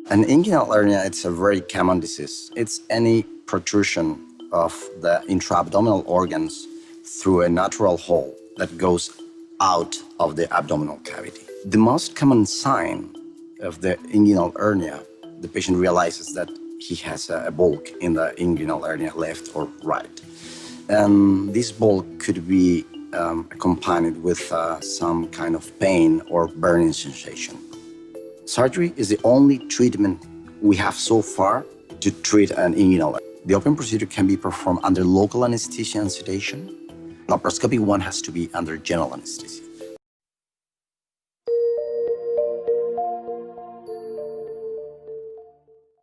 An inguinal hernia, it's a very common disease. It's any protrusion of the intra-abdominal organs through a natural hole that goes out of the abdominal cavity. The most common sign of the inguinal hernia, the patient realizes that he has a bulk in the inguinal hernia, left or right. And this bulk could be accompanied with some kind of pain or burning sensation. Surgery is the only treatment we have so far to treat an inguinal hernia. The open procedure can be performed under local anesthesia and sedation. Laparoscopic one has to be under general anesthesia.